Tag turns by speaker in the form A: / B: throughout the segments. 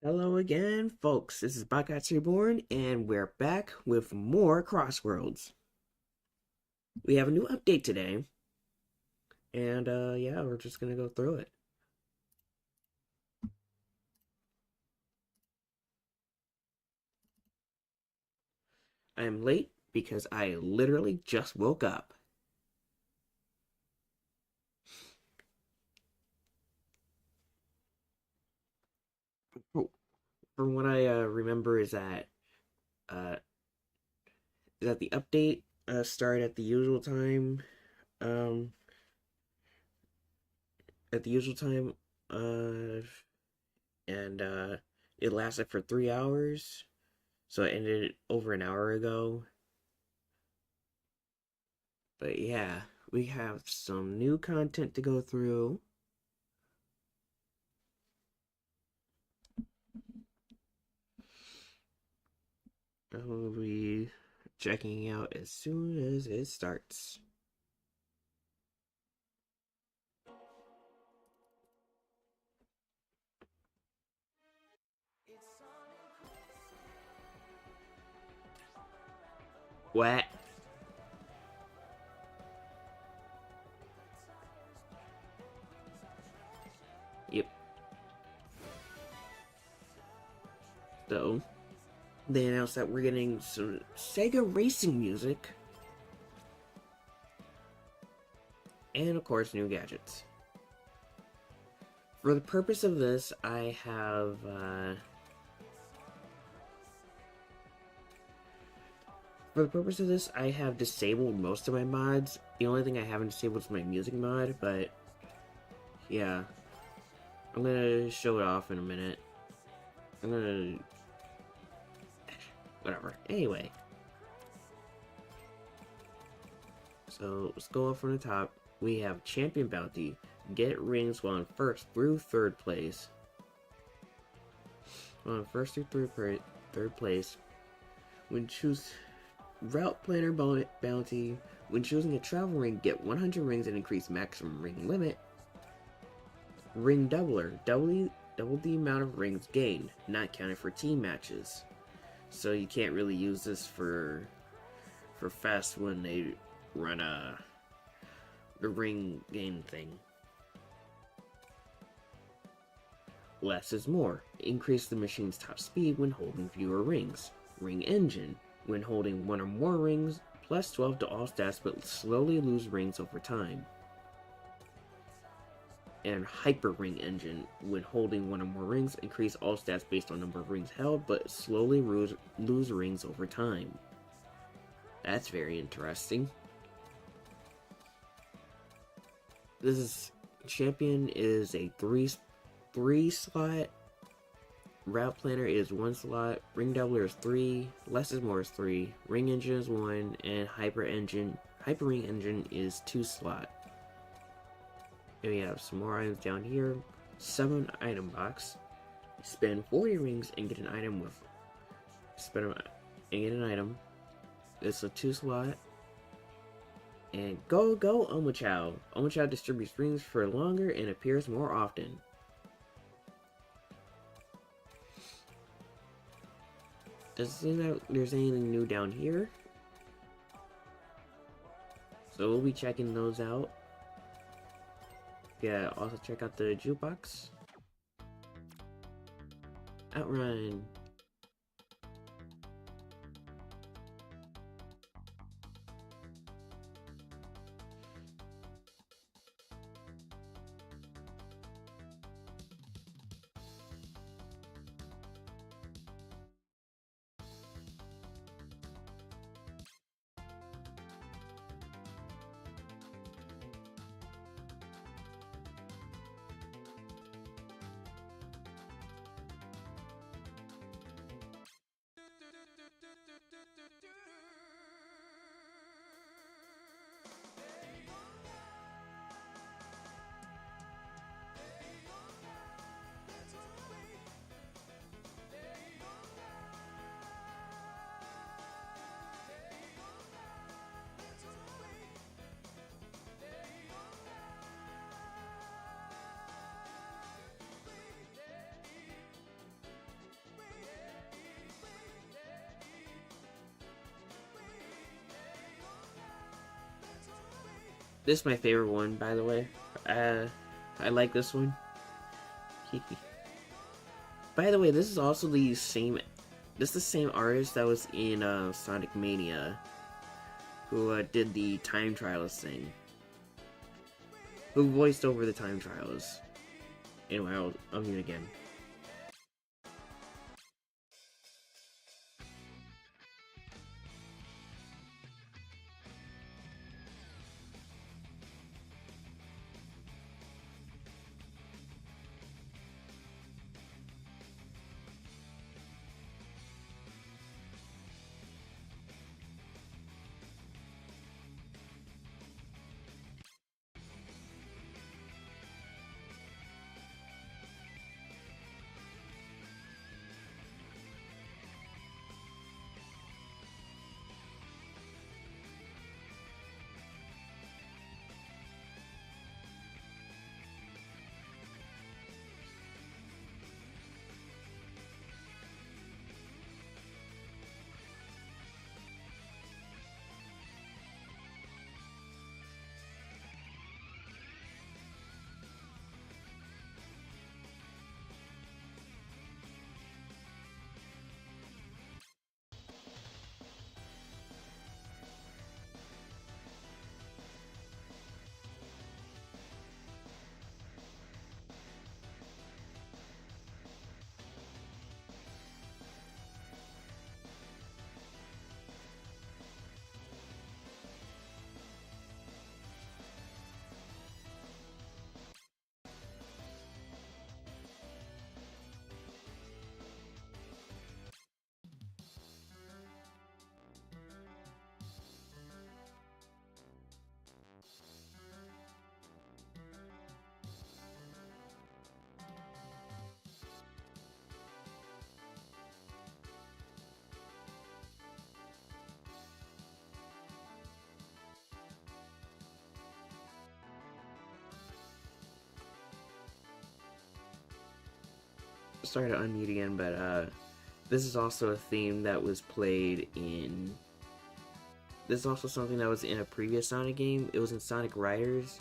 A: Hello again, folks. This is Bakats Reborn, and we're back with more CrossWorlds. We have a new update today, and yeah, we're just gonna go through it. I'm late because I literally just woke up. From what I remember, uh, is that the update started at the usual time, um, at the usual time, uh, and it lasted for 3 hours, so it ended over an hour ago. But yeah, we have some new content to go through. We'll be checking out as soon as it starts. What? Yep. So, they announced that we're getting some Sega racing music. And of course, new gadgets. For the purpose of this, I have disabled most of my mods. The only thing I haven't disabled is my music mod, but yeah. I'm gonna show it off in a minute. I'm gonna... Whatever. Anyway. So, let's go up from the top. We have Champion Bounty. Get rings while in first through third place. While in first through third place. When choose Route Planner Bounty. When choosing a travel ring, get 100 rings and increase maximum ring limit. Ring Doubler. Double the amount of rings gained, not counted for team matches. So you can't really use this for fast when they run the ring gain thing. Less is more. Increase the machine's top speed when holding fewer rings. Ring Engine. When holding one or more rings, plus 12 to all stats but slowly lose rings over time. And Hyper Ring Engine. When holding one or more rings, increase all stats based on number of rings held but slowly lose rings over time. That's very interesting. This is Champion is a three slot. Route Planner is 1 slot. Ring Doubler is 3. Less is more is 3. Ring Engine is 1, and Hyper Ring Engine is 2 slot. And we have some more items down here. Summon Item Box. Spend 40 rings and get an item with. Spend and get an item. It's a 2 slot. And go Omochao. Omochao distributes rings for longer and appears more often. Doesn't seem that there's anything new down here. So we'll be checking those out. Yeah, also check out the jukebox. Outrun. This is my favorite one, by the way. I like this one. By the way, this is also the same. This is the same artist that was in Sonic Mania, who did the time trials thing. Who voiced over the time trials. Anyway, I'll mute again. Sorry to unmute again, but this is also a theme that was played in. This is also something that was in a previous Sonic game. It was in Sonic Riders.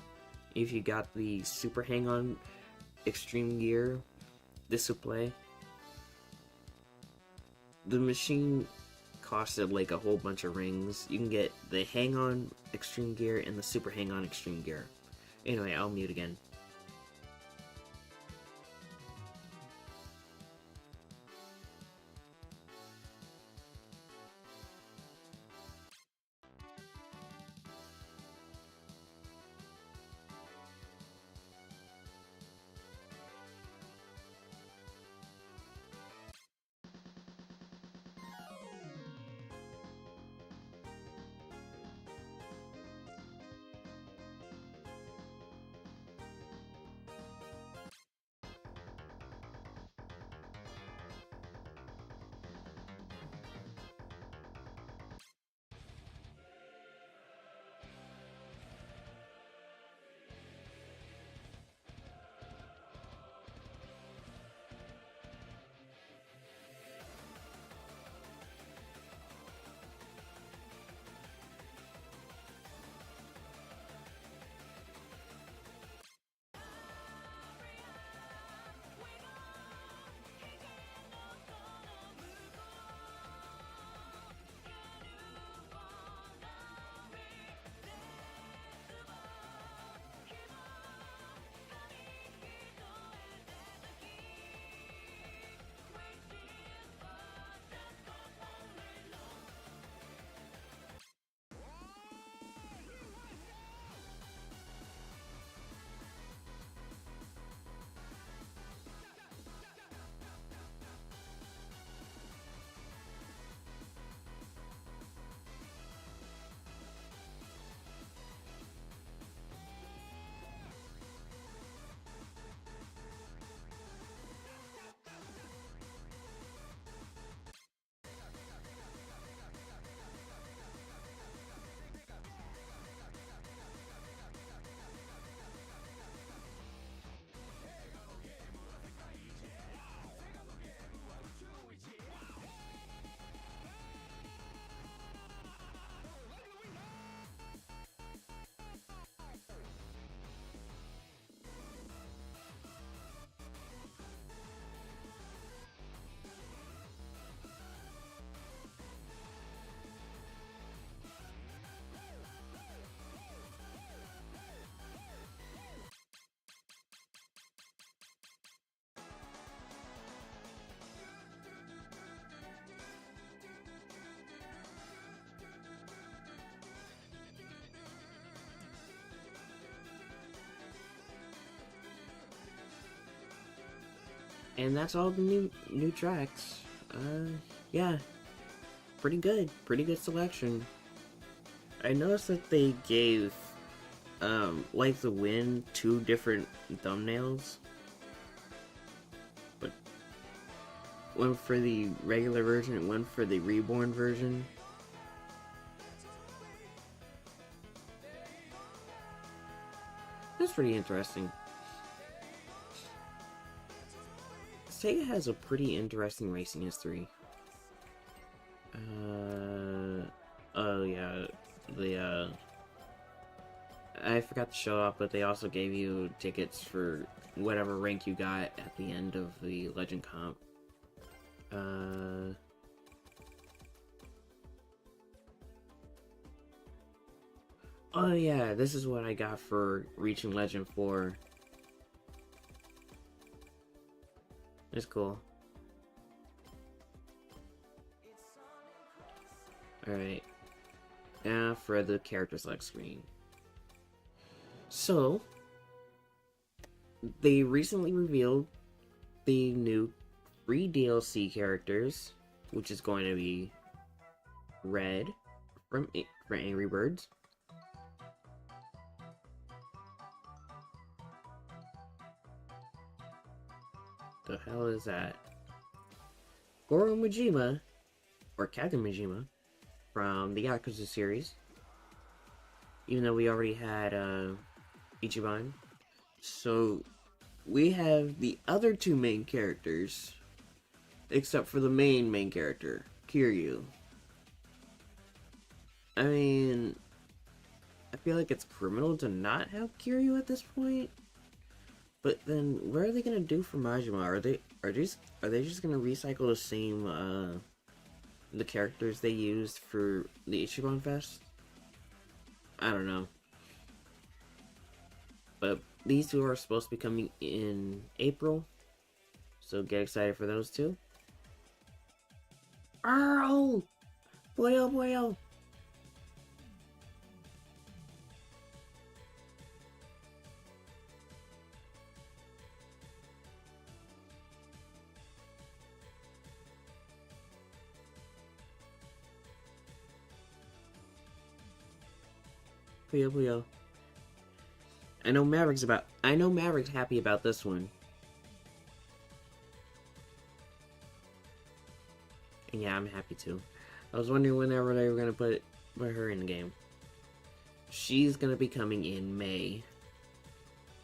A: If you got the Super Hang-On Extreme Gear, this would play. The machine costed like a whole bunch of rings. You can get the Hang-On Extreme Gear and the Super Hang-On Extreme Gear. Anyway, I'll mute again. And that's all the new tracks. Yeah, pretty good selection. I noticed that they gave Like the Wind 2 different thumbnails, but one for the regular version and one for the reborn version. That's pretty interesting. Sega has a pretty interesting racing history. Oh yeah, I forgot to show off, but they also gave you tickets for whatever rank you got at the end of the Legend Comp. Oh yeah, this is what I got for reaching Legend 4. It's cool. Alright. Now for the character select screen. So, they recently revealed the new free DLC characters, which is going to be Red from Angry Birds, the hell is that? Goro Majima, or Captain Majima, from the Yakuza series. Even though we already had Ichiban. So we have the other two main characters, except for the main character, Kiryu. I mean, I feel like it's criminal to not have Kiryu at this point. But then, what are they gonna do for Majima? Are they just gonna recycle the same the characters they used for the Ichiban Fest? I don't know. But these two are supposed to be coming in April, so get excited for those two. Arl! Boyo boyo! Puyo Puyo. I know Maverick's happy about this one. And yeah, I'm happy too. I was wondering whenever they were gonna put her in the game. She's gonna be coming in May.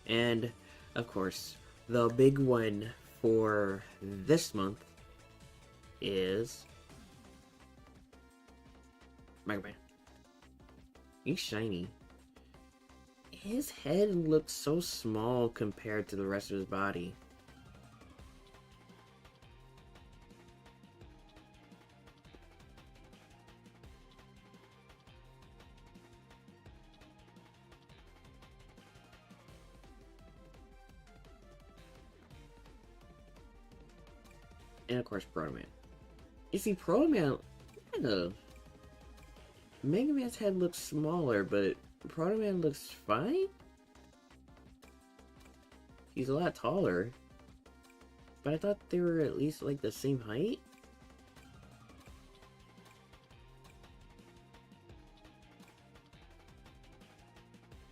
A: And of course, the big one for this month is Mega Man. He's shiny. His head looks so small compared to the rest of his body. And of course, Proto Man. You see, Proto Man, kind of. Mega Man's head looks smaller, but Proto Man looks fine? He's a lot taller. But I thought they were at least like the same height?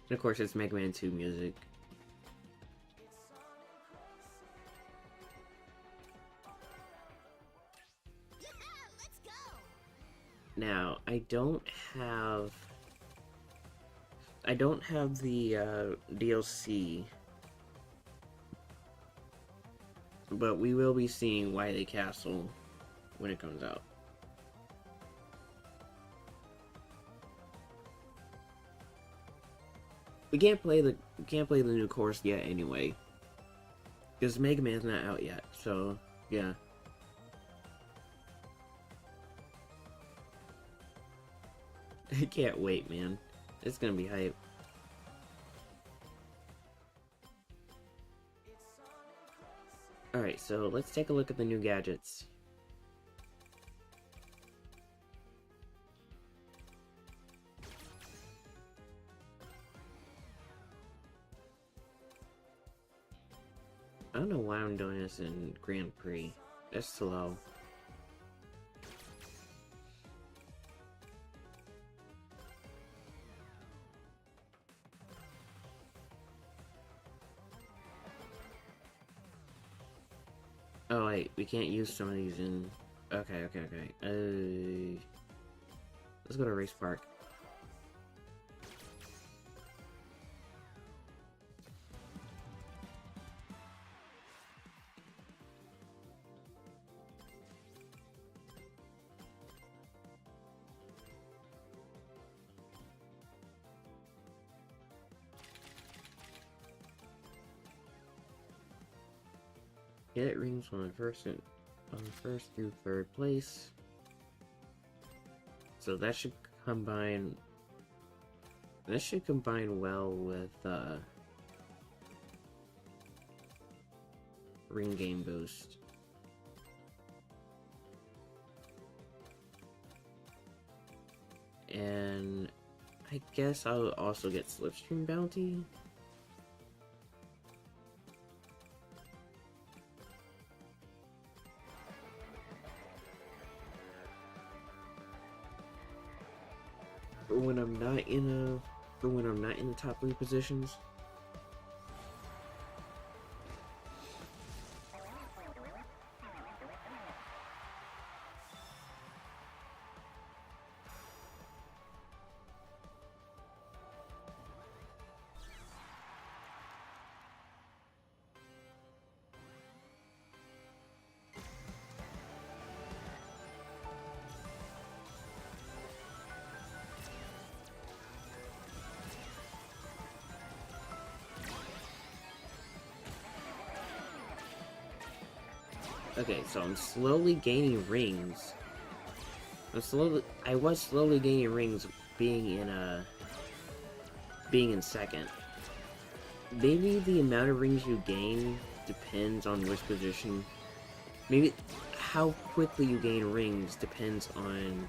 A: And of course, it's Mega Man 2 music. Now, I don't have the DLC, but we will be seeing Wily Castle when it comes out. We can't play the new course yet anyway, because Mega Man's not out yet. So yeah. I can't wait, man. It's gonna be hype. Alright, so let's take a look at the new gadgets. I don't know why I'm doing this in Grand Prix. That's slow. Oh wait, we can't use some of these in... Okay. Let's go to Race Park. Get rings on first through third place. So that should combine. This should combine well with ring game boost. And I guess I'll also get Slipstream Bounty. For when I'm not in the top 3 positions. Okay, so I'm slowly gaining rings. I was slowly gaining rings being in second. Maybe the amount of rings you gain depends on which position. Maybe how quickly you gain rings depends on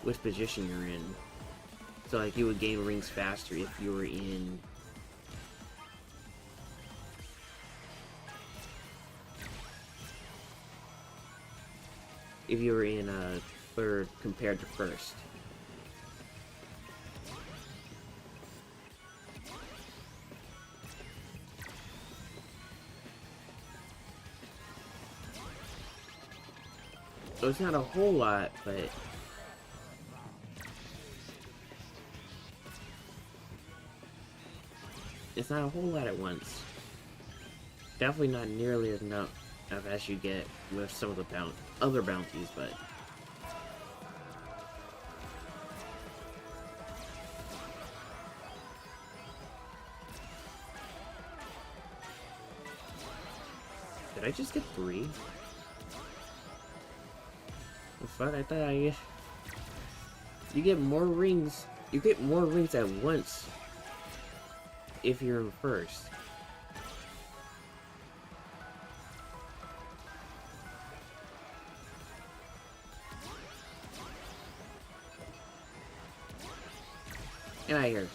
A: which position you're in. So like you would gain rings faster if you were in third compared to first. So it's not a whole lot, but it's not a whole lot at once. Definitely not nearly as enough as you get with some of the other bounties, but did I just get 3? The fuck, I thought you get more rings. You get more rings at once if you're in first. Get out of here.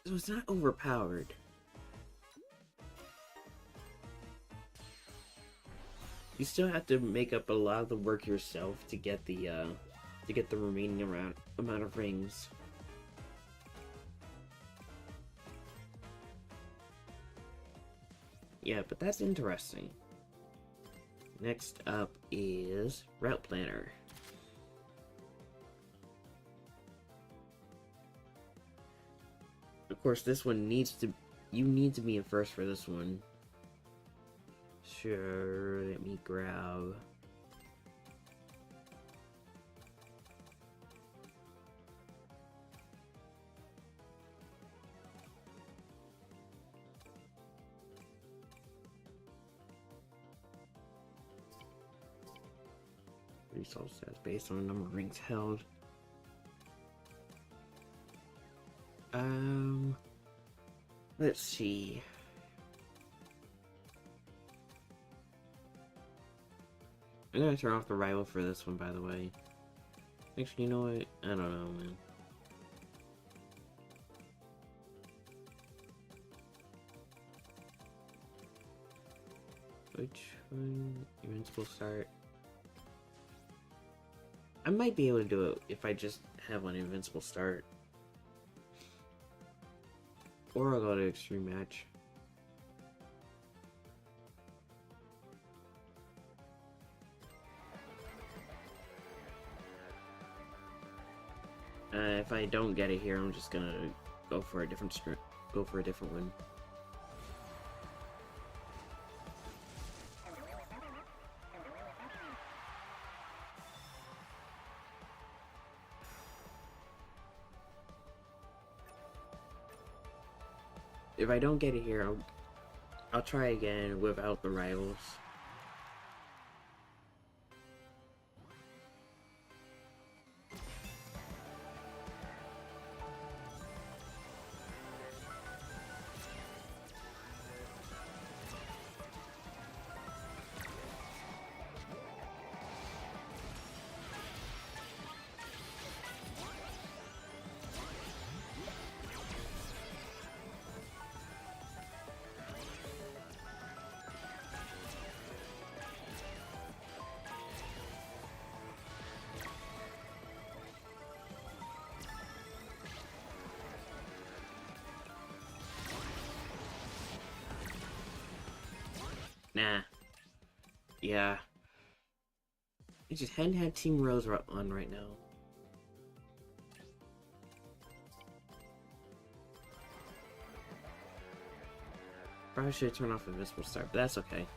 A: So it's not overpowered. You still have to make up a lot of the work yourself to get the remaining amount of rings. Yeah, but that's interesting. Next up is Route Planner. Of course, this one you need to be in first for this one. Sure, let me grab. Resource stats based on the number of rings held. Let's see. I'm gonna turn off the rival for this one, by the way. Actually, you know what? I don't know, man. Which one? Invincible start. I might be able to do it if I just have an invincible start. Or I'll go to extreme match. If I don't get it here, I'm just gonna go for a different one. If I don't get it here, I'll try again without the rivals. Nah. Yeah. I just hadn't had Team Rose on right now. Probably should turn off Invincible Start, but that's okay.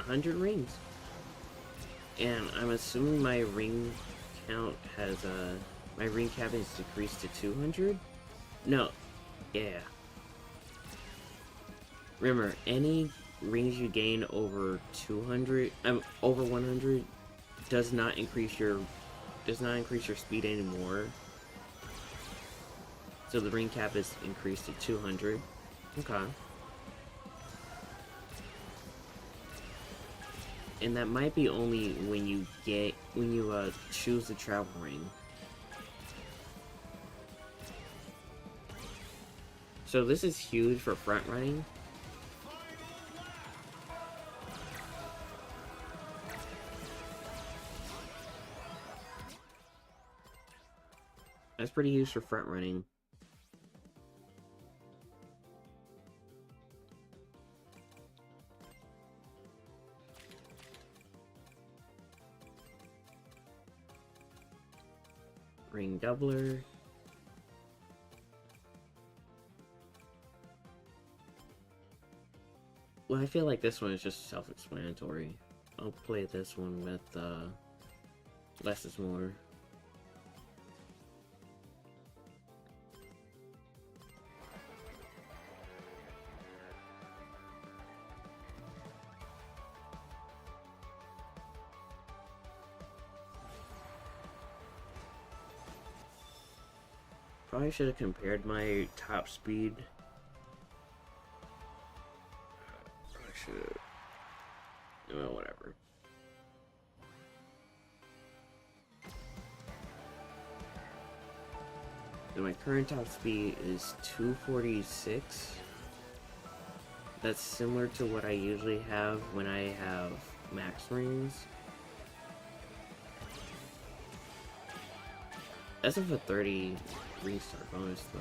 A: $100 rings. And I'm assuming my ring count has, my ring cap is decreased to 200? No. Yeah. Remember, any rings you gain over 200, over 100, does not increase your speed anymore. So the ring cap is increased to 200. Okay. And that might be only when you choose the travel ring. So this is huge for front running. That's pretty huge for front running. Ring doubler. Well, I feel like this one is just self-explanatory. I'll play this one with less is more. Probably should have compared my top speed. Probably should have. Well, whatever. And my current top speed is 246. That's similar to what I usually have when I have max rings. That's of a 30 restart bonus though.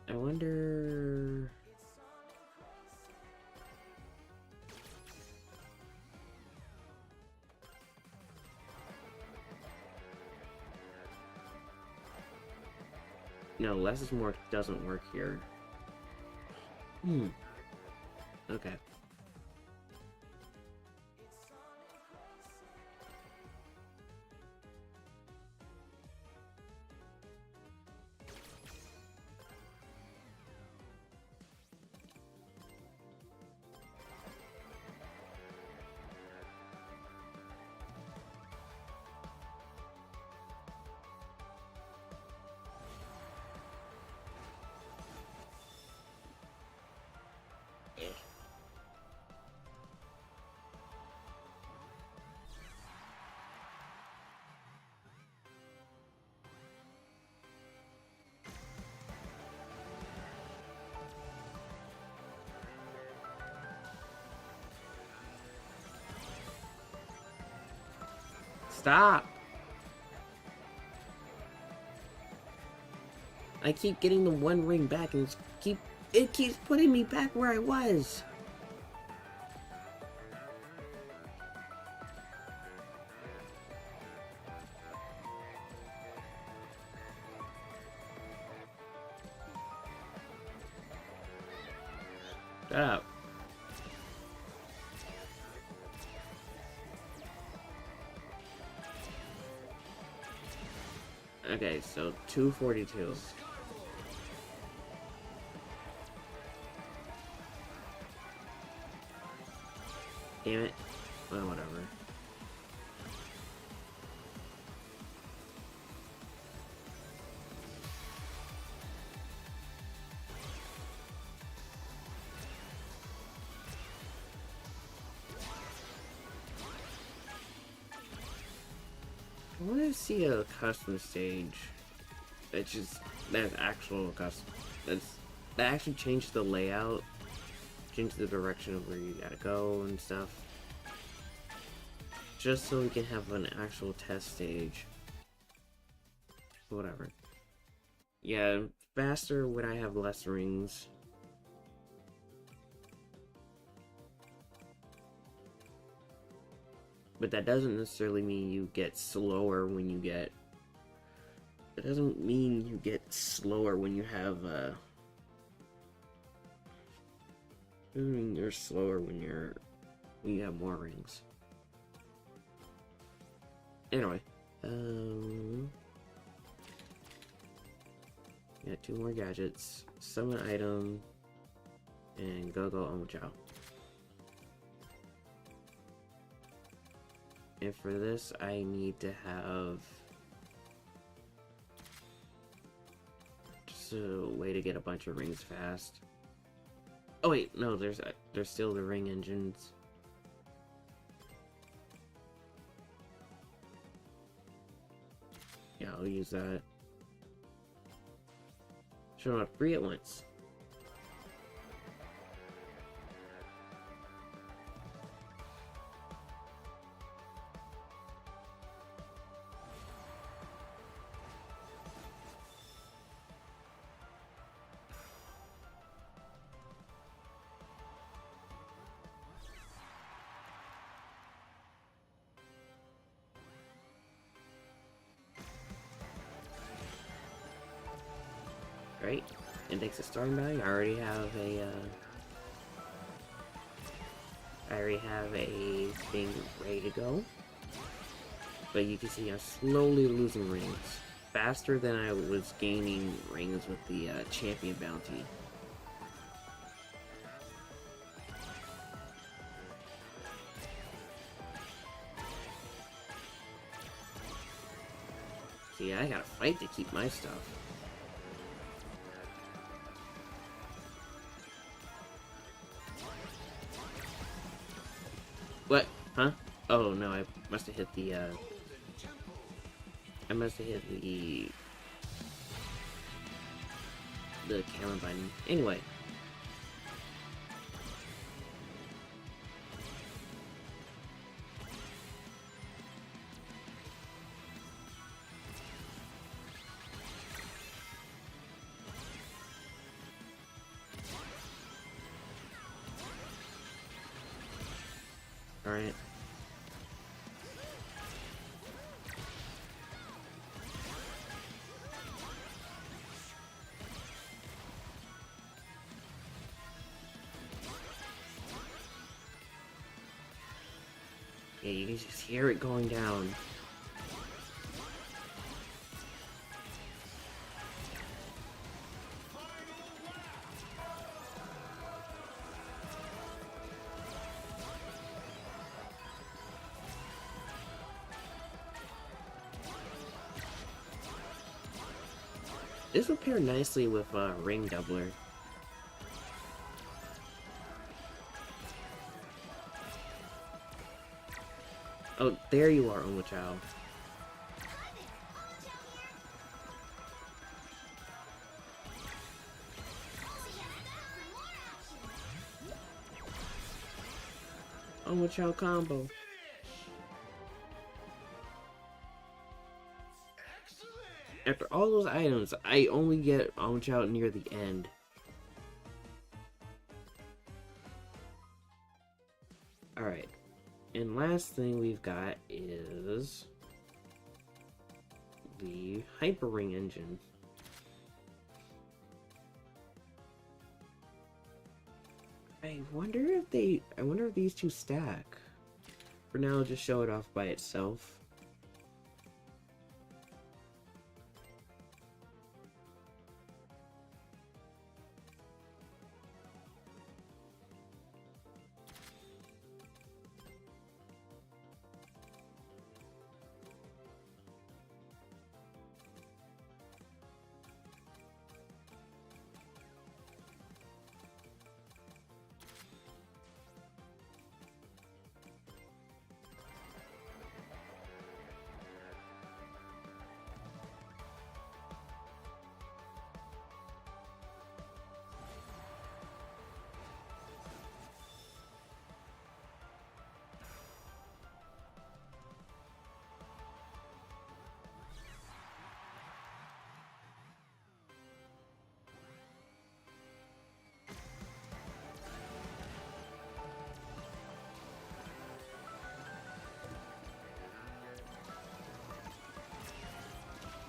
A: I wonder. No, less is more doesn't work here. Okay. Stop! I keep getting the one ring back and it keeps putting me back where I was. Shut up. Okay, so 242. Damn it. Well, whatever. I want to see a custom stage. That's actual custom. That actually changed the layout, changed the direction of where you gotta go and stuff. Just so we can have an actual test stage. Whatever. Yeah, faster when I have less rings. But that doesn't necessarily mean you get slower when you get... It doesn't mean you get slower when you have, you're slower when you have more rings. Anyway, yeah, 2 more gadgets, summon item, and go Omochao. And for this, I need to have just a way to get a bunch of rings fast. Oh wait, no, there's still the ring engines. Yeah, I'll use that. Show up 3 at once. Right? Index of starting value. I already have a thing ready to go. But you can see I'm slowly losing rings. Faster than I was gaining rings with the champion bounty. See, I gotta fight to keep my stuff. What? Huh? Oh no, I must have hit the the camera button. Anyway. Alright. Yeah, you can just hear it going down. This will pair nicely with Ring Doubler. Oh, there you are, Oma Child. Oma Child combo. After all those items, I only get Oma Child near the end. Alright. And last thing we've got is the Hyper Ring engine. I wonder if these two stack. For now, I'll just show it off by itself.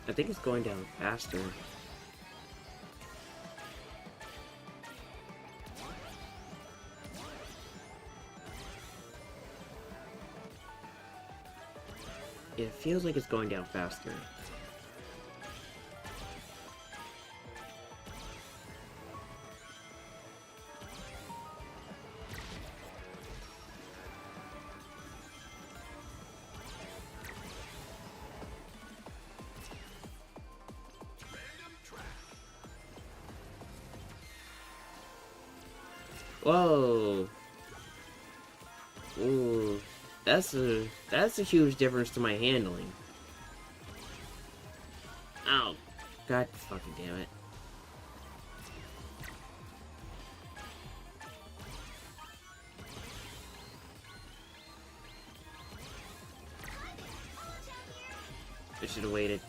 A: I think it's going down faster. It feels like it's going down faster. Whoa! Ooh, that's a huge difference to my handling. Ow! God fucking damn it! I should have waited.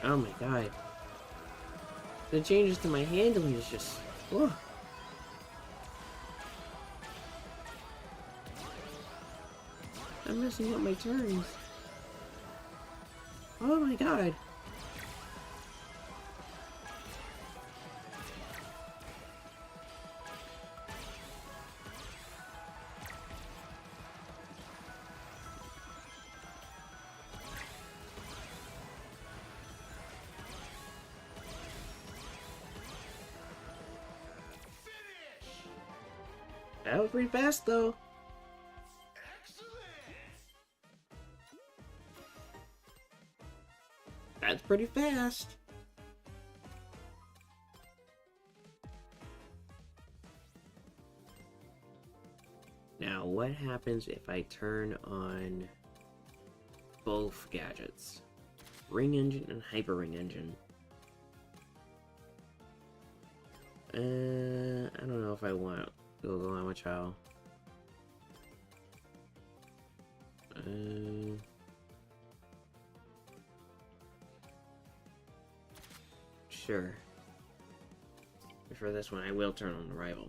A: Oh my god. The changes to my handling is just... Whoa. I'm messing up my turns. Oh my god. That was pretty fast, though. That's pretty fast. what happens if I turn on both gadgets? Ring engine and hyper ring engine. I don't know if I want to go on with Chow. Sure. For this one, I will turn on the rival.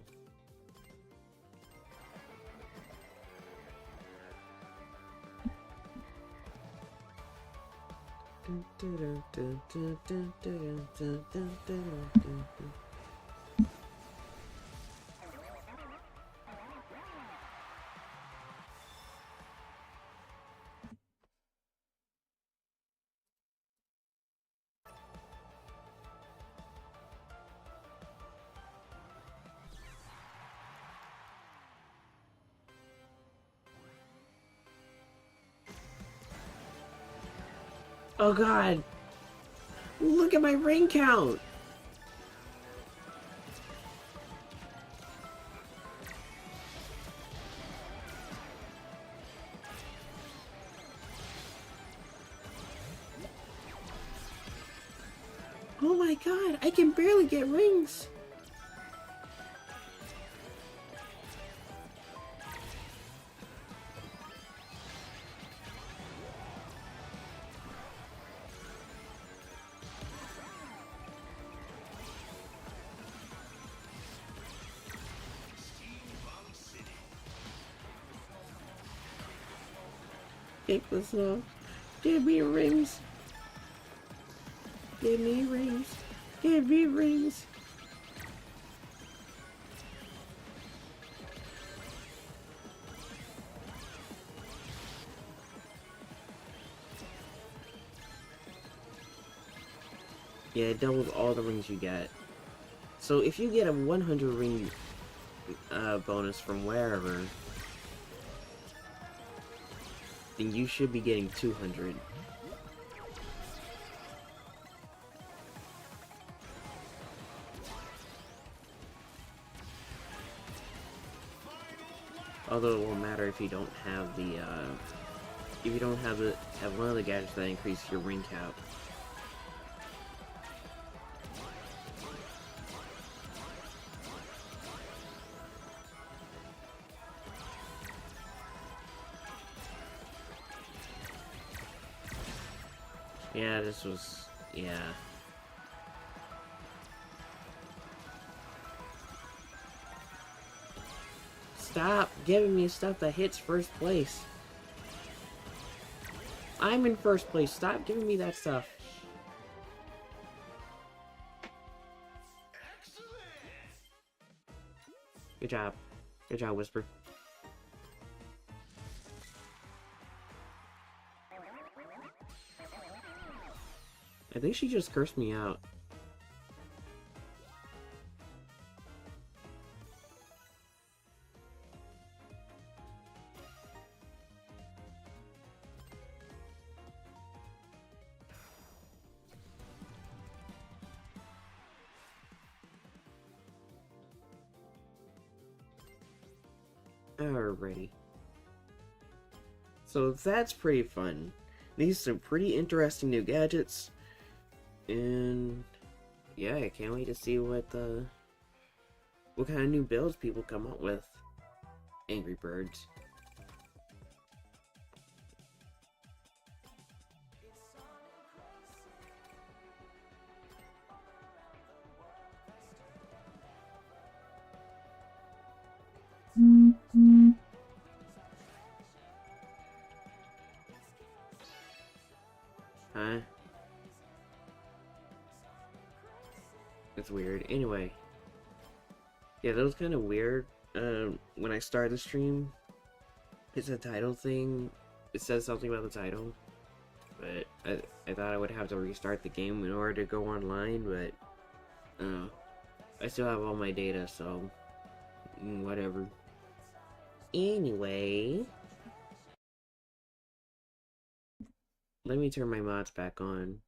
A: Oh god! Look at my ring count! Oh my god, I can barely get rings! Take this off. Give me rings. Give me rings. Give me rings. Yeah, it doubles all the rings you get. So if you get a 100 ring bonus from wherever, then you should be getting 200. Although it won't matter if you don't have the, if you don't have one of the gadgets that increase your ring cap. Yeah, this was, yeah. Stop giving me stuff that hits first place. I'm in first place. Stop giving me that stuff. Good job. Good job, Whisper. I think she just cursed me out. Alrighty. So that's pretty fun. These are some pretty interesting new gadgets. And yeah, I can't wait to see what kind of new builds people come up with. Angry Birds. Huh? It's weird. Anyway. Yeah, that was kind of weird. When I started the stream, it's a title thing. It says something about the title. But I thought I would have to restart the game in order to go online, but I still have all my data, so whatever. Anyway, let me turn my mods back on.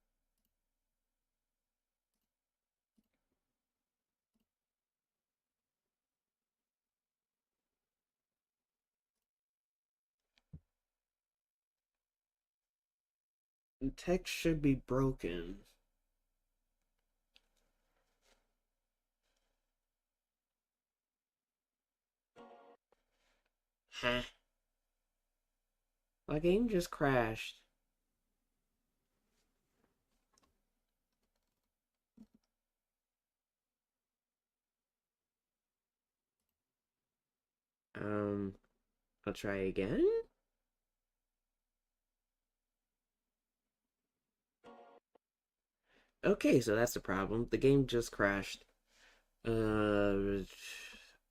A: The text should be broken. Huh. My game just crashed. Um, I'll try again. Okay, so that's the problem. The game just crashed. Uh,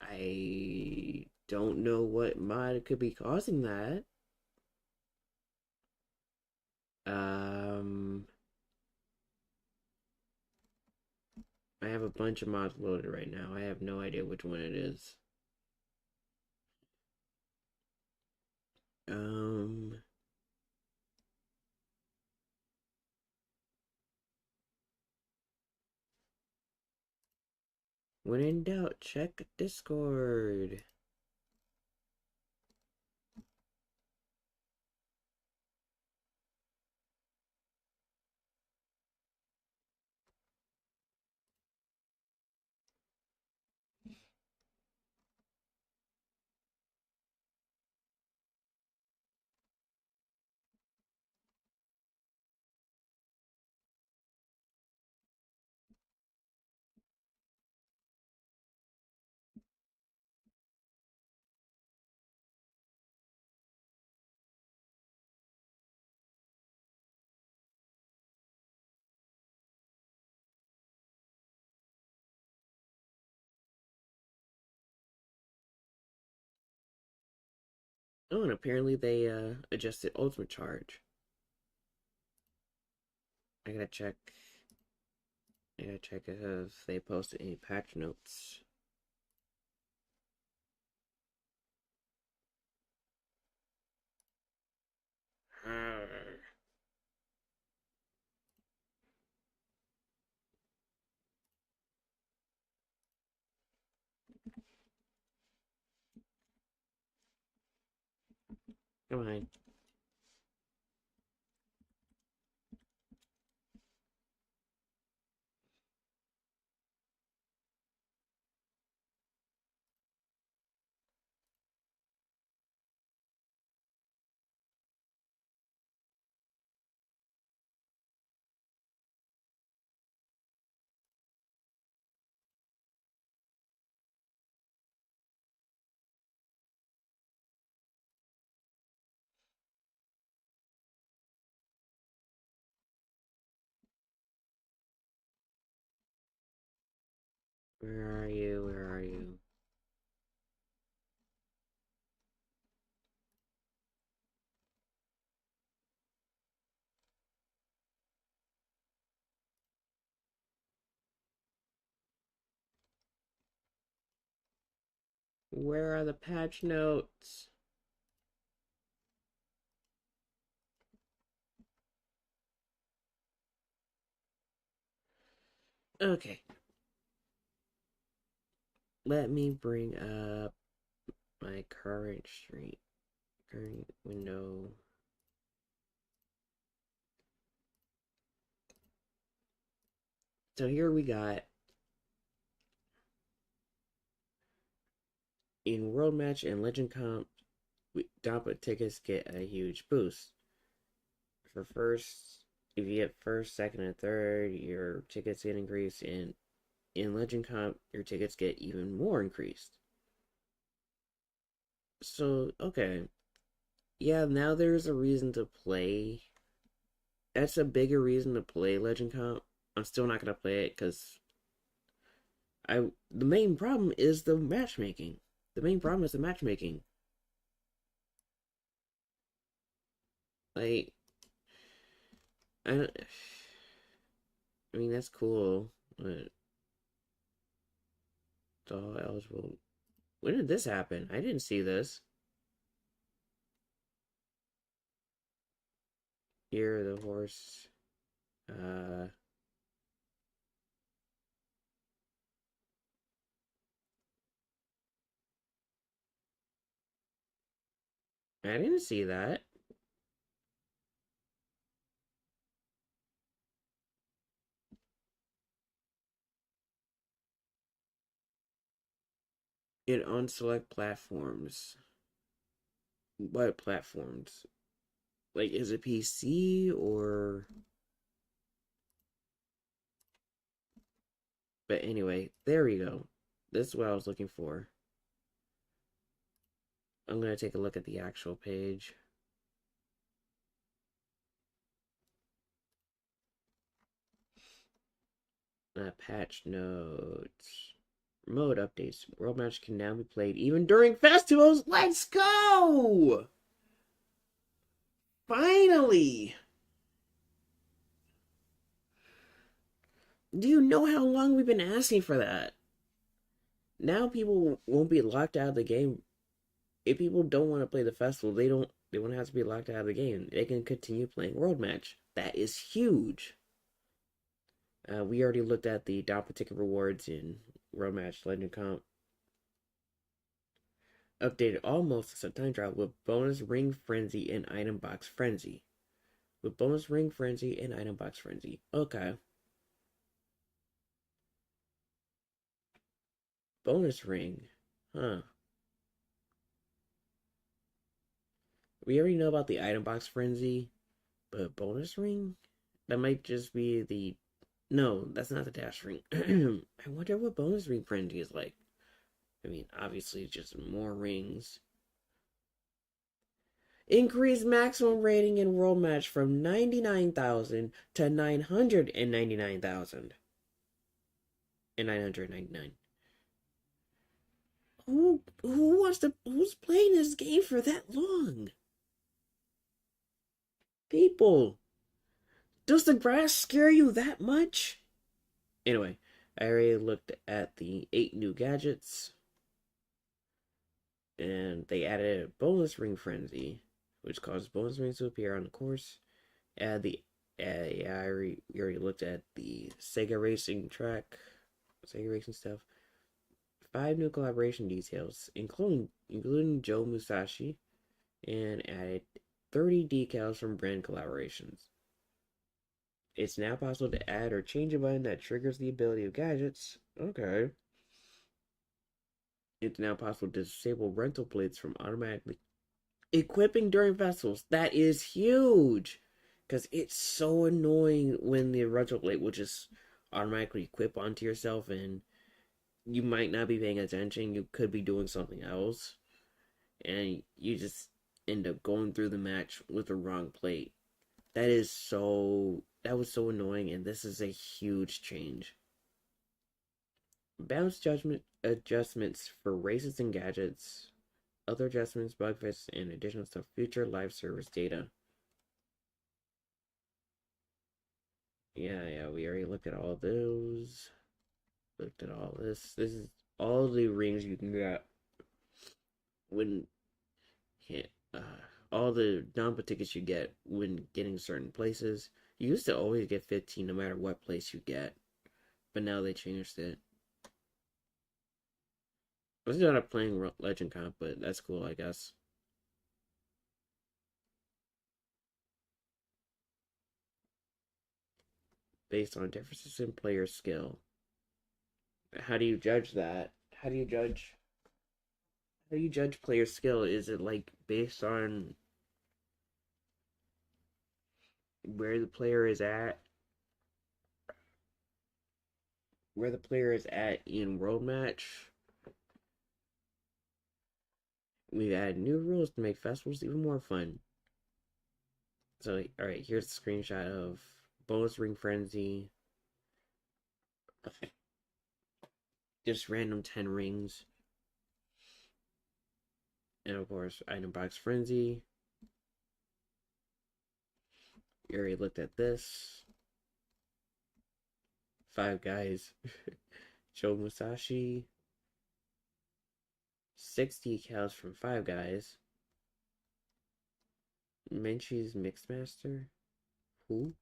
A: I don't know what mod could be causing that. Um, I have a bunch of mods loaded right now. I have no idea which one it is. Um, when in doubt, check Discord. Oh, and apparently they adjusted ultimate charge. I gotta check. I gotta check if they posted any patch notes. Come on. Where are you? Where are you? Where are the patch notes? Okay, let me bring up my current window. So here we got in World Match and Legend Comp, Dappa tickets get a huge boost. For first, if you get first, second, and third, your tickets get increased, and in Legend Comp, your tickets get even more increased. So, okay. Yeah, now there's a reason to play. That's a bigger reason to play Legend Comp. I'm still not gonna play it because the main problem is the matchmaking. The main problem is the matchmaking. Like, I don't, I mean that's cool, but it's all eligible. When did this happen? I didn't see this. Here, the horse. Uh, I didn't see that. And on select platforms. What platforms? Like, is it PC or... But anyway, there we go. This is what I was looking for. I'm going to take a look at the actual page. Patch notes. Mode updates. World Match can now be played even during festivals. Let's go! Finally! Do you know how long we've been asking for that? Now people won't be locked out of the game. If people don't want to play the festival, they won't have to be locked out of the game. They can continue playing World Match. That is huge. We already looked at the Download ticket rewards in World Match Legend Comp. Updated almost as a time trial with bonus ring frenzy and item box frenzy. With bonus ring frenzy and item box frenzy. Okay. Bonus ring. Huh. We already know about the item box frenzy, but bonus ring? That might just be the... No, that's not the dash ring. I wonder what bonus ring frenzy is like. I mean, obviously, just more rings. Increase maximum rating in World Match from 99,000 to 999,000. And 999. Who's playing this game for that long? People, does the grass scare you that much? Anyway, I already looked at the 8 new gadgets. And they added a bonus ring frenzy, which causes bonus rings to appear on the course. Yeah, we already looked at the Sega Racing track, Sega Racing stuff. 5 new collaboration details, including Joe Musashi, and added 30 decals from brand collaborations. It's now possible to add or change a button that triggers the ability of gadgets. Okay. It's now possible to disable rental plates from automatically equipping during festivals. That is huge. Because it's so annoying when the rental plate will just automatically equip onto yourself and you might not be paying attention. You could be doing something else. And you just end up going through the match with the wrong plate. That was so annoying, and this is a huge change. Balance judgment adjustments for races and gadgets, other adjustments, bug fixes, and additional stuff, future live service data. Yeah, we already looked at all those. Looked at all this. This is all the rings you can get when uh, all the Nampa tickets you get when getting certain places. You used to always get 15 no matter what place you get, but now they changed it. I was not playing Legend Comp, but that's cool, I guess. Based on differences in player skill. How do you judge that? How do you judge player skill? Is it like based on where the player is at? Where the player is at in World Match? We've added new rules to make festivals even more fun. So, alright, here's a screenshot of Bonus Ring Frenzy. Just random 10 rings. And of course, Item Box Frenzy. We already looked at this. 5 Guys. Joe Musashi. 6 decals from 5 Guys. Menchie's Mixmaster. Who?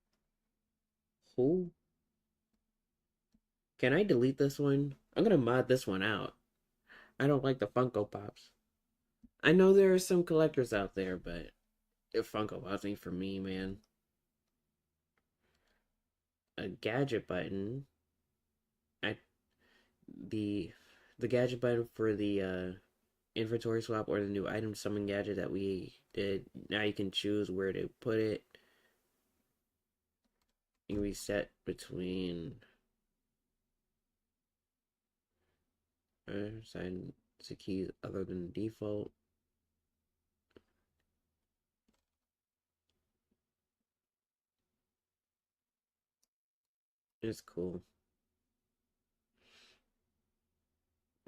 A: Can I delete this one? I'm gonna mod this one out. I don't like the Funko Pops. I know there are some collectors out there, but if Funko Pops ain't for me, man. A gadget button. I the the gadget button for the inventory swap or the new item summon gadget that we did. Now you can choose where to put it. You can reset between sign the keys other than default. It's cool.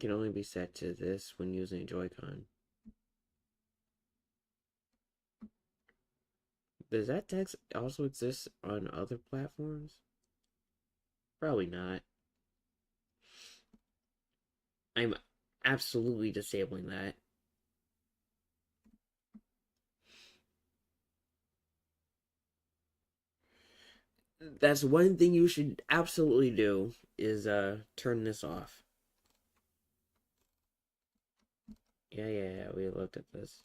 A: Can only be set to this when using a Joy-Con. Does that text also exist on other platforms? Probably not. I'm absolutely disabling that. That's one thing you should absolutely do is turn this off. Yeah, we looked at this.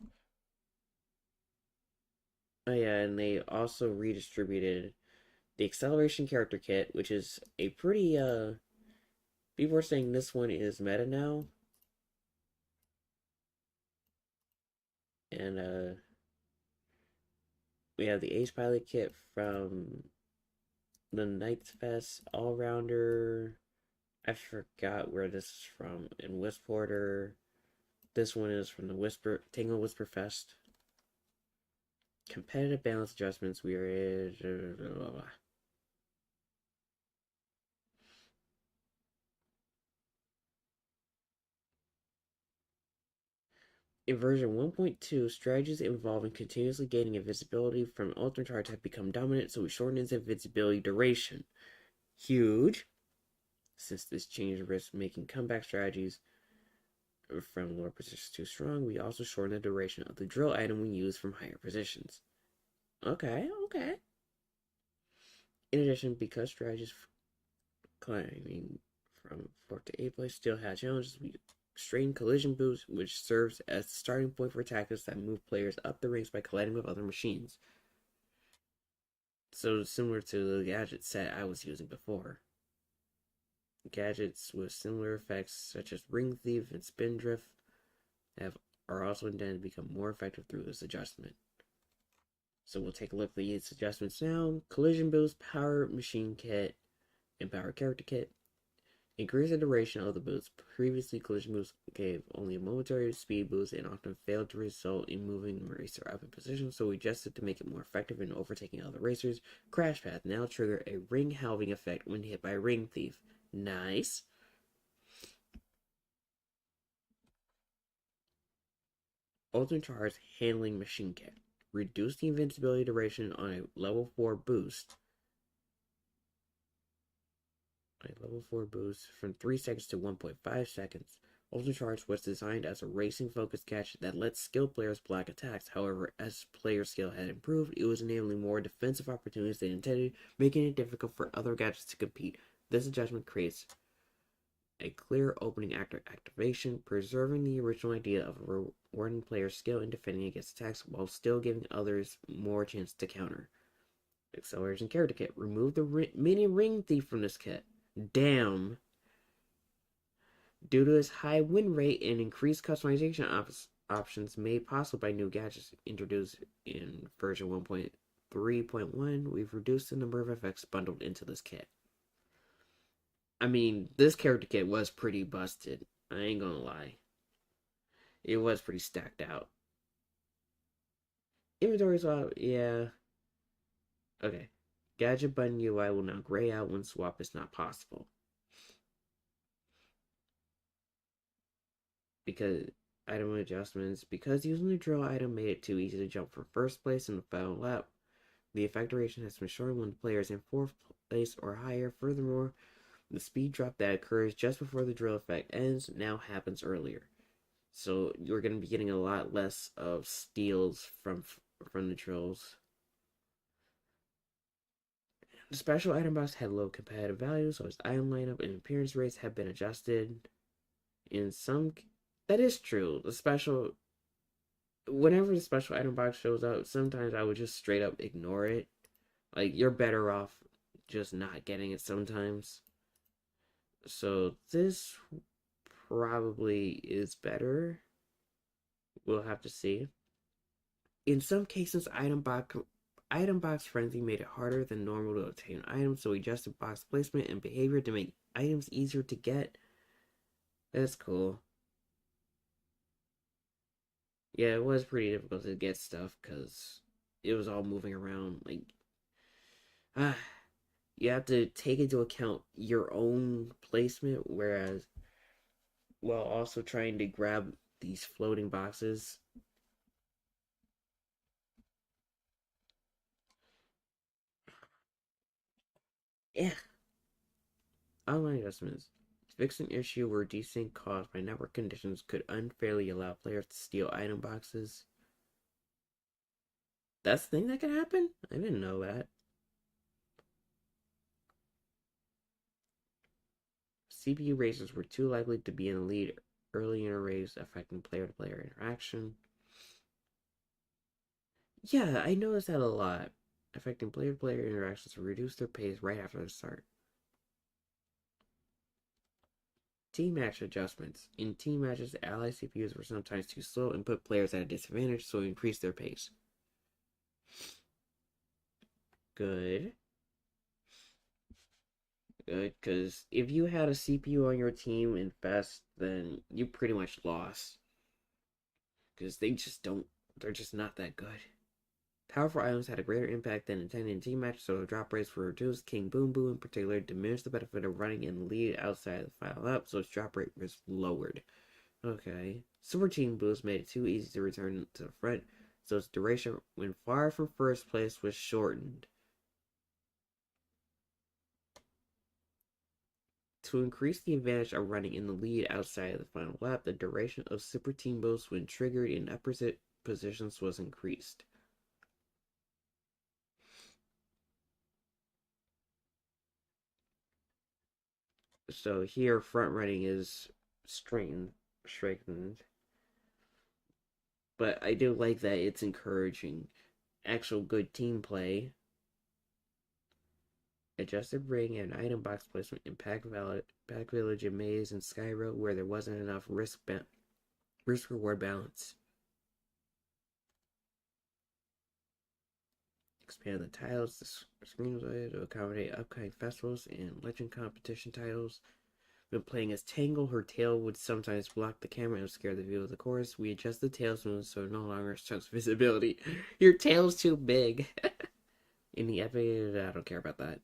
A: Oh yeah, and they also redistributed the acceleration character kit, which is a pretty people are saying this one is meta now. And we have the Ace Pilot kit from the Knights Fest All Rounder. I forgot where this is from. In Wisp-Porter. This one is from the Tangle Whisper Fest. Competitive balance adjustments. We are in version 1.2, strategies involving continuously gaining invisibility from ultimate charge have become dominant, so we shorten its invisibility duration. Huge. Since this change risks making comeback strategies from lower positions too strong, we also shorten the duration of the drill item we use from higher positions. Okay. In addition, because strategies climbing from 4th to 8th place still have challenges, we straighten collision boost, which serves as the starting point for tactics that move players up the ranks by colliding with other machines. So similar to the gadget set I was using before. Gadgets with similar effects such as Ring Thief and Spin Drift are also intended to become more effective through this adjustment. So we'll take a look at these adjustments now. Collision Boost, Power Machine Kit, and Power Character Kit. Increase the duration of the boost. Previously, collision boost gave only a momentary speed boost and often failed to result in moving the racer up in position, so we adjusted to make it more effective in overtaking other racers. Crash Path now trigger a ring halving effect when hit by Ring Thief. Nice. Ultimate Charge Handling Machine Kit. Reduce the invincibility duration on a level 4 boost. From 3 seconds to 1.5 seconds. Ultimate Charge was designed as a racing-focused gadget that lets skilled players block attacks. However, as player skill had improved, it was enabling more defensive opportunities than intended, making it difficult for other gadgets to compete. This adjustment creates a clear opening after activation, preserving the original idea of rewarding players' skill in defending against attacks while still giving others more chance to counter. Acceleration Character Kit. Remove the mini Ring Thief from this kit. Damn. Due to its high win rate and increased customization options made possible by new gadgets introduced in version 1.3.1, we've reduced the number of effects bundled into this kit. I mean, this character kit was pretty busted. I ain't gonna lie. It was pretty stacked out. Inventory swap, yeah. Okay. Gadget button UI will now gray out when swap is not possible. Because item adjustments, because using the drill item made it too easy to jump from first place in the final lap, the effect duration has been shortened when the player is in 4th place or higher. Furthermore, the speed drop that occurs just before the drill effect ends now happens earlier. So you're going to be getting a lot less of steals from the drills. The special item box had low competitive values, so its item lineup and appearance rates have been adjusted. In some, that is true. Whenever the special item box shows up, sometimes I would just straight up ignore it. Like, you're better off just not getting it sometimes. So this probably is better. We'll have to see. In some cases, item box frenzy made it harder than normal to obtain items, so we adjusted box placement and behavior to make items easier to get. That's cool. Yeah, it was pretty difficult to get stuff because it was all moving around. Like, ah, you have to take into account your own placement, whereas while also trying to grab these floating boxes. Yeah, online adjustments. Fix an issue where desync caused by network conditions could unfairly allow players to steal item boxes. That's the thing that can happen? I didn't know that. CPU races were too likely to be in the lead early in a race, affecting player to player interaction. Yeah, I noticed that a lot. Affecting player to player interactions to reduce their pace right after the start. Team match adjustments. In team matches, ally CPUs were sometimes too slow and put players at a disadvantage, so increase their pace. Good. Good, because if you had a CPU on your team and fast, then you pretty much lost. Because they just don't, they're just not that good. Powerful items had a greater impact than intended in team matches, so the drop rates were reduced. King Boom Boom, in particular, diminished the benefit of running in the lead outside the final lap, so its drop rate was lowered. Okay. Super Team Boost made it too easy to return to the front, so its duration when far from first place was shortened. To increase the advantage of running in the lead outside of the final lap, the duration of Super Team Boost when triggered in opposite positions was increased. So here, front running is strengthened. But I do like that it's encouraging actual good team play. Adjusted ring and item box placement in Pack Village and Maze and Skyroad where there wasn't enough risk reward balance. Expand the titles, the screenplay to accommodate upcoming festivals and legend competition titles. When playing as Tangle, her tail would sometimes block the camera and obscure the view of the course. We adjust the tail movement so it no longer obstructs visibility. Your tail's too big. In the epic, I don't care about that.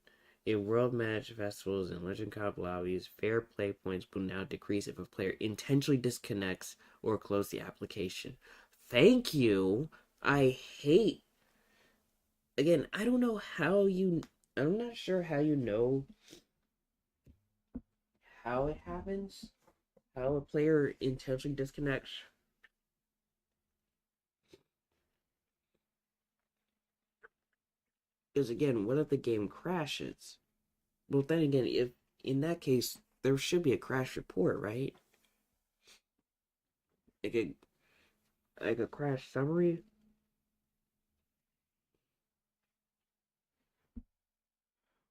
A: In World Match festivals and Legend Cup lobbies, fair play points will now decrease if a player intentionally disconnects or closes the application. Thank you. I hate. Again, I don't know how you. I'm not sure how you know how it happens. How a player intentionally disconnects. Because again, what if the game crashes? Well, then again, if in that case, there should be a crash report, right? Like a crash summary.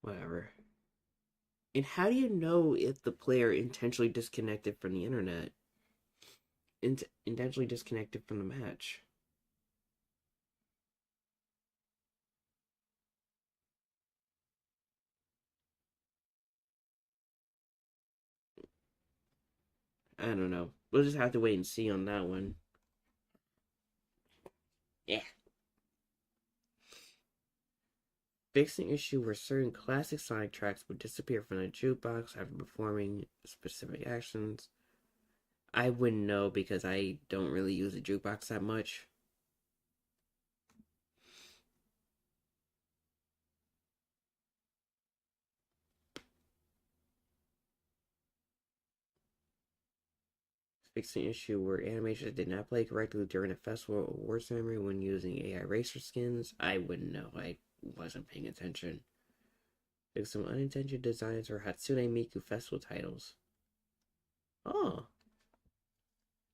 A: Whatever. And how do you know if the player intentionally disconnected from the internet? Intentionally disconnected from the match? I don't know. We'll just have to wait and see on that one. Yeah. Fixing issue where certain classic Sonic tracks would disappear from the jukebox after performing specific actions. I wouldn't know because I don't really use the jukebox that much. Fixing issue where animations did not play correctly during a festival award ceremony when using AI racer skins. I wouldn't know. I wasn't paying attention. Fix some unintentional designs for Hatsune Miku festival titles. Oh,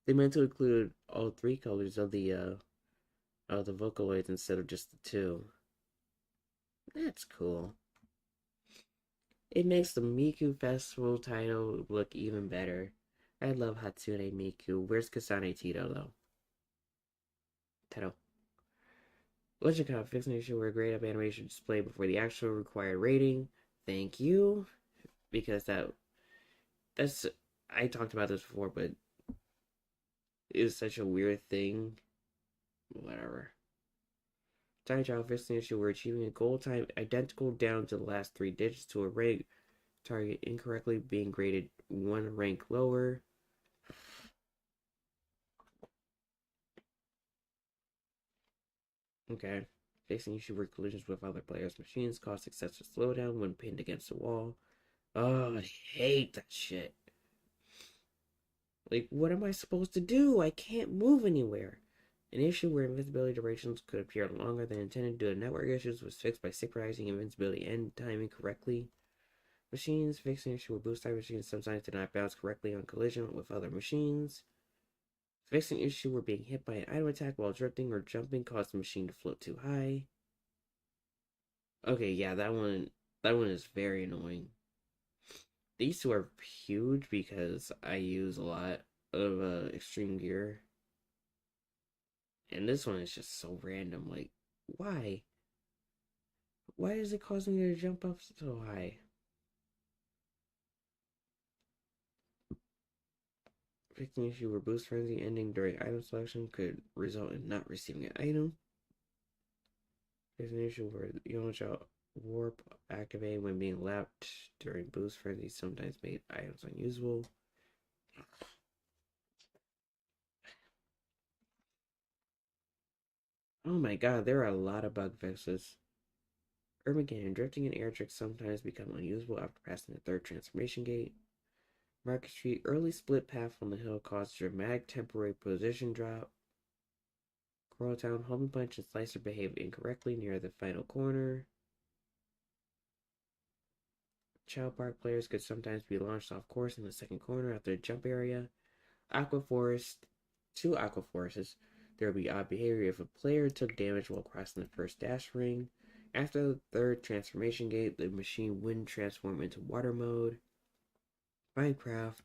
A: they meant to include all three colors of the Vocaloids instead of just the two. That's cool. It makes the Miku festival title look even better. I love Hatsune Miku. Where's Kasane Tito though? Teto. Legend Cup fixing issue where grade up animation display before the actual required rating. Thank you. Because that's I talked about this before, but it was such a weird thing. Whatever. Time trial fixing issue where achieving a goal time identical down to the last three digits to a rank target incorrectly being graded one rank lower. Okay. Facing issue where collisions with other players' machines cause excessive slowdown when pinned against a wall. Oh, I hate that shit. Like, what am I supposed to do? I can't move anywhere. An issue where invisibility durations could appear longer than intended due to network issues was fixed by synchronizing invincibility end timing correctly. Machines fixing issue where boost type machines sometimes did not bounce correctly on collision with other machines. Fixing issue where being hit by an item attack while drifting or jumping caused the machine to float too high. Okay, yeah, that one is very annoying. These two are huge because I use a lot of extreme gear. And this one is just so random. Like, why? Why does it cause me to jump up so high? Fixing issue where boost frenzy ending during item selection could result in not receiving an item. There's an issue where Yonja warp activate when being lapped during boost frenzy sometimes made items unusable. Oh my god, there are a lot of bug fixes. Urban Canyon drifting and air tricks sometimes become unusable after passing the third transformation gate. Market Street early split path on the hill caused dramatic temporary position drop. Coral Town Home Punch and Slicer behaved incorrectly near the final corner. Child Park players could sometimes be launched off course in the second corner after the jump area. Aqua Forest, two Aqua Forests. There would be odd behavior if a player took damage while crossing the first dash ring. After the third transformation gate, the machine wouldn't transform into water mode. Minecraft,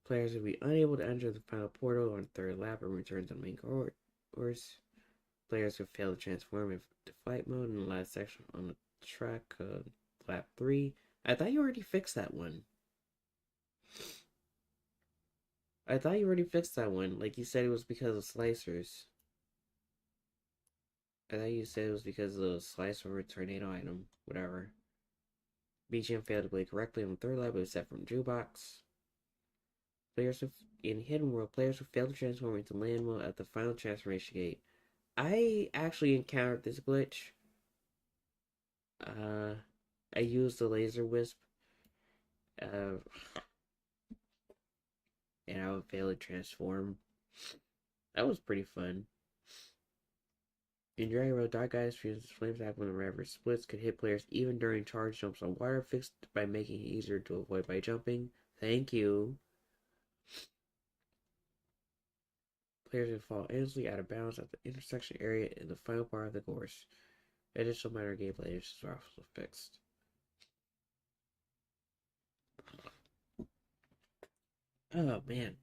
A: players would be unable to enter the final portal on the third lap and return to the main course. Players would fail to transform into flight mode in the last section on the track, lap 3. I thought you already fixed that one. I thought you already fixed that one. Like you said it was because of slicers. I thought you said it was because of the slicer or tornado item. Whatever. BGM failed to play correctly on the third lap, except from Jukebox. Players in Hidden World, players who failed to transform into land mode at the final transformation gate. I actually encountered this glitch. Uh, I used the laser wisp, uh, and I would fail to transform. That was pretty fun. In Dragon Road, Dark Eyes fuses flame attack when the river splits could hit players even during charge jumps on water, fixed by making it easier to avoid by jumping. Thank you. Players would fall endlessly out of bounds at the intersection area in the final part of the course. Additional minor gameplay issues are also fixed. Oh man.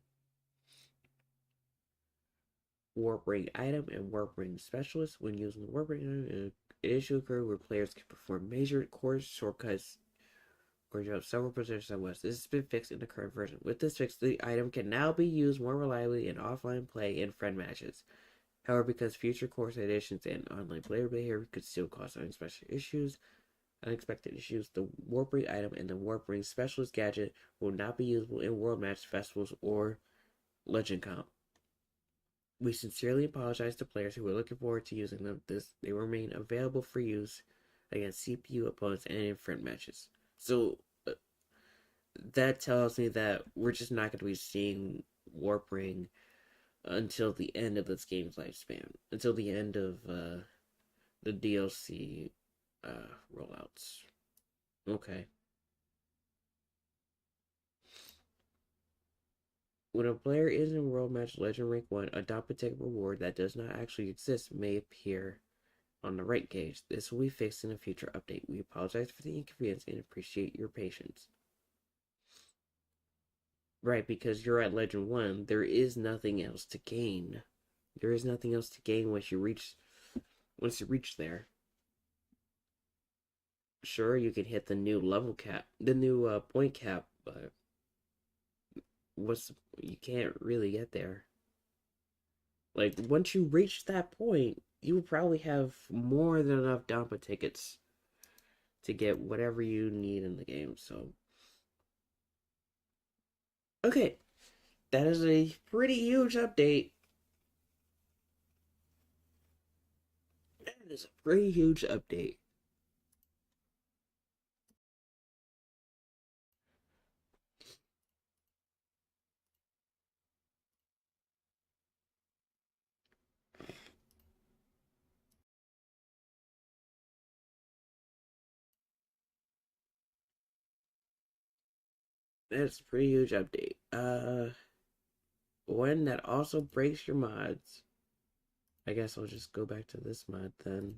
A: Warp Ring item and Warp Ring specialist. When using the Warp Ring item, an issue occurred where players can perform major course shortcuts or jump several positions at once. This has been fixed in the current version. With this fix, the item can now be used more reliably in offline play and friend matches. However, because future course additions and online player behavior could still cause unexpected issues, the Warp Ring item and the Warp Ring specialist gadget will not be usable in World Match festivals or Legend Comp. We sincerely apologize to players who were looking forward to using them. They remain available for use against CPU opponents and in friend matches. So that tells me that we're just not going to be seeing Warp Ring until the end of this game's lifespan, until the end of the DLC rollouts. Okay. When a player is in World Match Legend Rank 1, a Doppeltick reward that does not actually exist may appear on the right gauge. This will be fixed in a future update. We apologize for the inconvenience and appreciate your patience. Right, because you're at Legend 1. There is nothing else to gain. There is nothing else to gain once you reach there. Sure, you can hit the new level cap, the new point cap, but you can't really get there. Like once you reach that point, you will probably have more than enough Dampa tickets to get whatever you need in the game. So, okay, that is a pretty huge update. That is a pretty huge update. That's a pretty huge update. One that also breaks your mods. I guess I'll just go back to this mod then.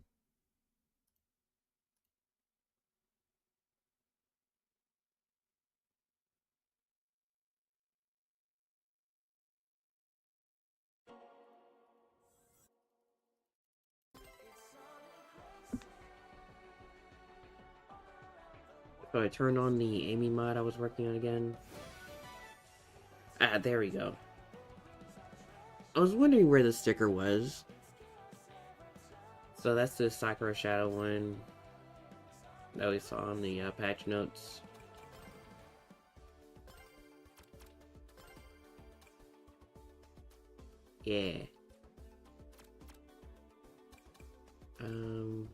A: So I turned on the Amy mod I was working on again. Ah, there we go. I was wondering where the sticker was. So that's the Sakura Shadow one that we saw in the patch notes. Yeah. Um.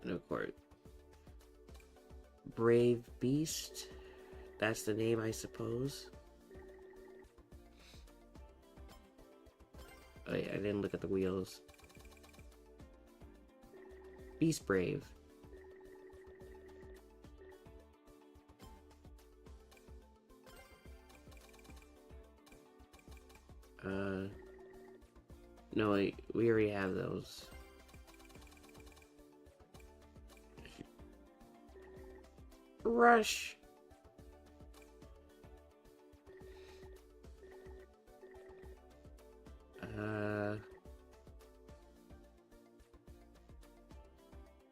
A: And of course, Brave Beast. That's the name, I suppose. Oh yeah, I didn't look at the wheels. Beast Brave. No, we already have those. Rush.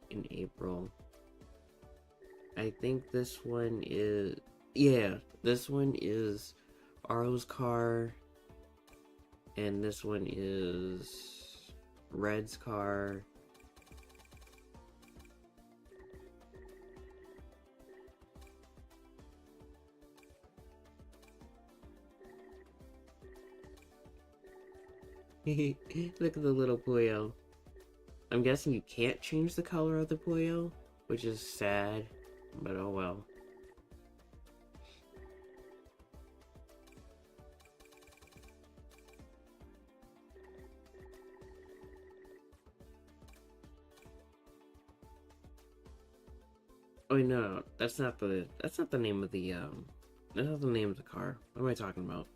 A: In April. I think this one is, yeah, this one is Arlo's car, and this one is Red's car. Look at the little Puyo. I'm guessing you can't change the color of the Puyo, which is sad, but oh well. Oh no, that's not the name of the that's not the name of the car. What am I talking about?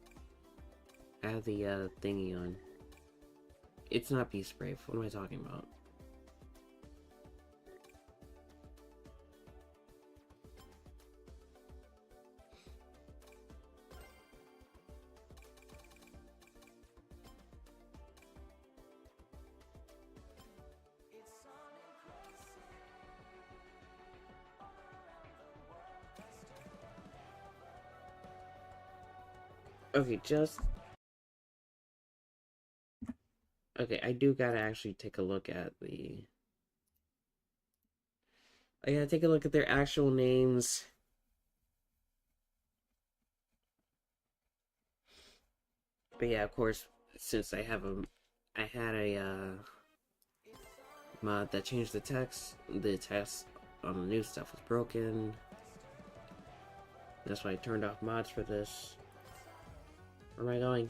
A: I have the thingy on. It's not Beast Brave. What am I talking about? Okay, okay, I do gotta actually take a look at the... I gotta take a look at their actual names. But yeah, of course, since I had a mod that changed the text on the new stuff was broken. That's why I turned off mods for this. Where am I going?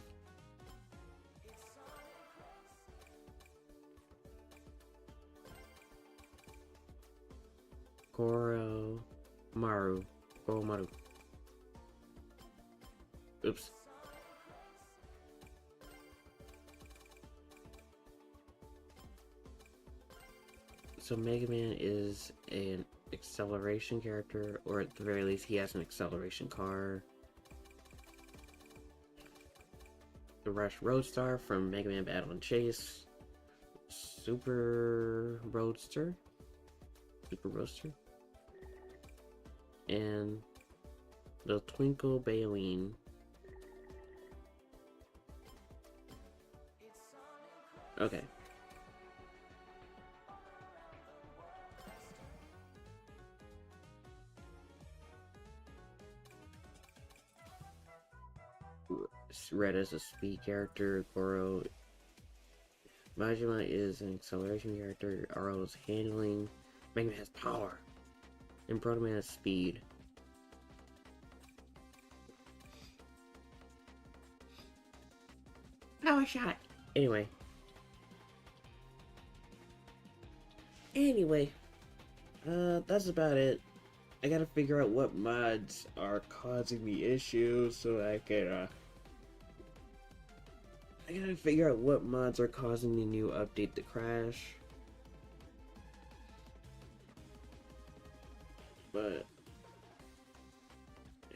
A: Goromaru. Oops. So Mega Man is an acceleration character, or at the very least, he has an acceleration car. The Rush Roadstar from Mega Man Battle and Chase. Super Roadster. And the Twinkle Baleen. Okay. Red is a speed character. Goro. Majima is an acceleration character. Aro is handling. Mega Man has power. And Proto Man has speed. Power shot! Anyway, that's about it. I gotta figure out what mods are causing the issue so I can, I gotta figure out what mods are causing the new update to crash. But,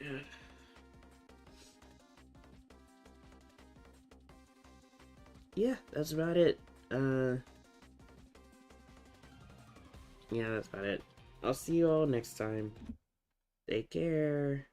A: yeah. Yeah, that's about it. Yeah, that's about it. I'll see you all next time. Take care.